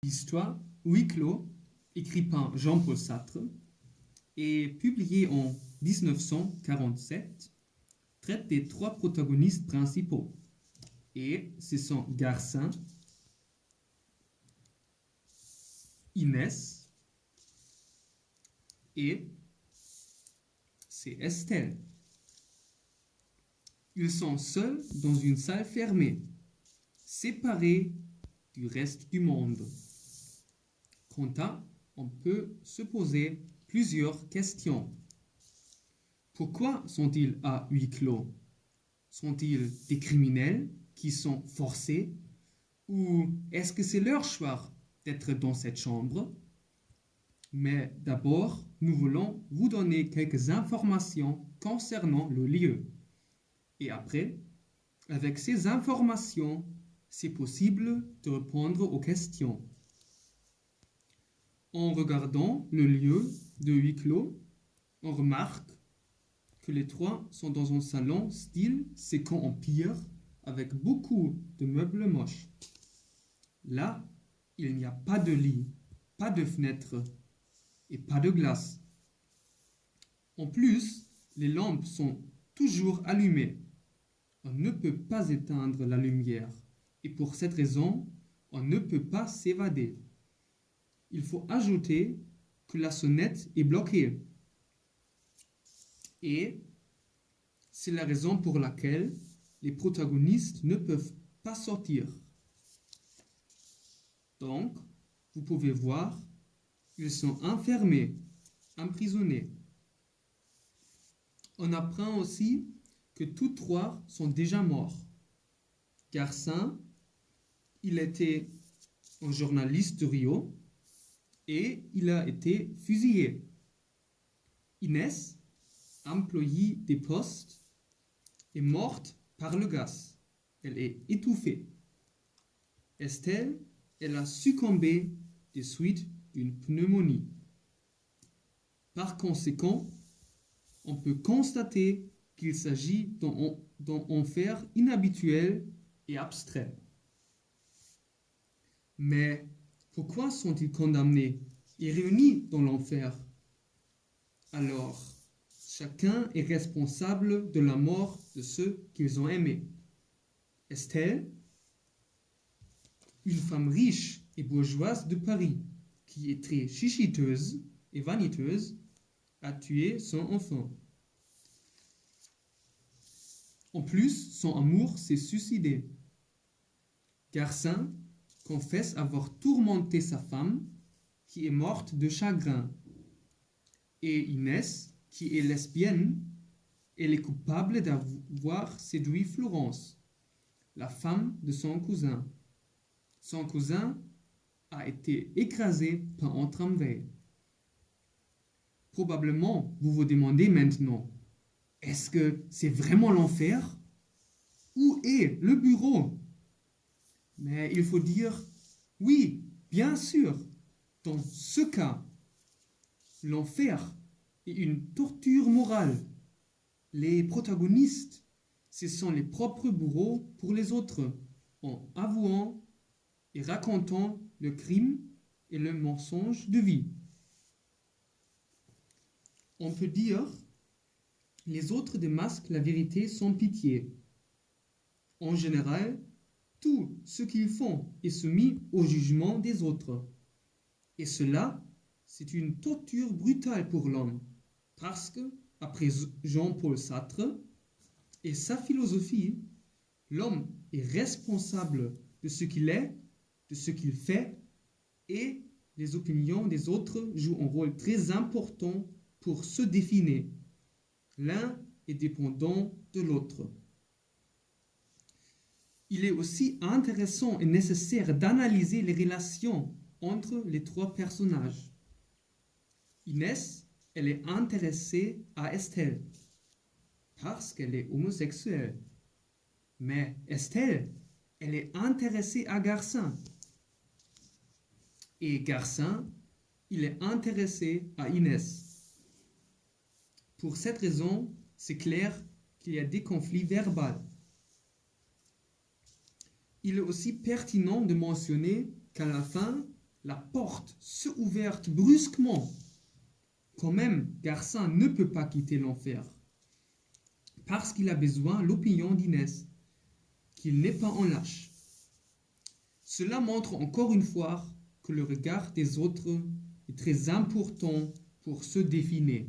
L'histoire Huis clos, écrit par Jean-Paul Sartre et publié en 1947, traite des trois protagonistes principaux. Et ce sont Garcin, Inès et c'est Estelle. Ils sont seuls dans une salle fermée, séparés du reste du monde. Quant à, on peut se poser plusieurs questions. Pourquoi sont-ils à huis clos? Sont-ils des criminels qui sont forcés? Ou est-ce que c'est leur choix d'être dans cette chambre? Mais d'abord, nous voulons vous donner quelques informations concernant le lieu. Et après, avec ces informations, c'est possible de répondre aux questions. En regardant le lieu de huis clos, on remarque que les trois sont dans un salon style Second Empire avec beaucoup de meubles moches. Là, il n'y a pas de lit, pas de fenêtre et pas de glace. En plus, les lampes sont toujours allumées. On ne peut pas éteindre la lumière et pour cette raison, on ne peut pas s'évader. Il faut ajouter que la sonnette est bloquée. Et c'est la raison pour laquelle les protagonistes ne peuvent pas sortir. Donc, vous pouvez voir, ils sont enfermés, emprisonnés. On apprend aussi que tous trois sont déjà morts. Garcin, il était un journaliste de Rio et il a été fusillé. Inès, employée des postes, est morte par le gaz. Elle est étouffée. Estelle, elle a succombé des suites d'une pneumonie. Par conséquent, on peut constater qu'il s'agit d'un enfer inhabituel et abstrait. Mais pourquoi sont-ils condamnés et réunis dans l'enfer? Alors, chacun est responsable de la mort de ceux qu'ils ont aimés. Estelle, une femme riche et bourgeoise de Paris, qui est très chichiteuse et vaniteuse, a tué son enfant. En plus, son amour s'est suicidé. Garcin confesse avoir tourmenté sa femme, qui est morte de chagrin. Et Inès, qui est lesbienne, elle est coupable d'avoir séduit Florence, la femme de son cousin. Son cousin a été écrasé par un tramway. Probablement, vous vous demandez maintenant, est-ce que c'est vraiment l'enfer? Où est le bureau? Mais il faut dire, oui, bien sûr, dans ce cas, l'enfer est une torture morale. Les protagonistes, ce sont les propres bourreaux pour les autres, en avouant et racontant le crime et le mensonge de vie. On peut dire, les autres démasquent la vérité sans pitié. En général, tout ce qu'ils font est soumis au jugement des autres. Et cela, c'est une torture brutale pour l'homme, parce que, après Jean-Paul Sartre et sa philosophie, l'homme est responsable de ce qu'il est, de ce qu'il fait, et les opinions des autres jouent un rôle très important pour se définir. L'un est dépendant de l'autre. Il est aussi intéressant et nécessaire d'analyser les relations entre les trois personnages. Inès, elle est intéressée à Estelle parce qu'elle est homosexuelle. Mais Estelle, elle est intéressée à Garcin. Et Garcin, il est intéressé à Inès. Pour cette raison, c'est clair qu'il y a des conflits verbaux. Il est aussi pertinent de mentionner qu'à la fin, la porte se ouverte brusquement. Quand même, Garcin ne peut pas quitter l'enfer, parce qu'il a besoin de l'opinion d'Inès, qu'il n'est pas en lâche. Cela montre encore une fois que le regard des autres est très important pour se définir.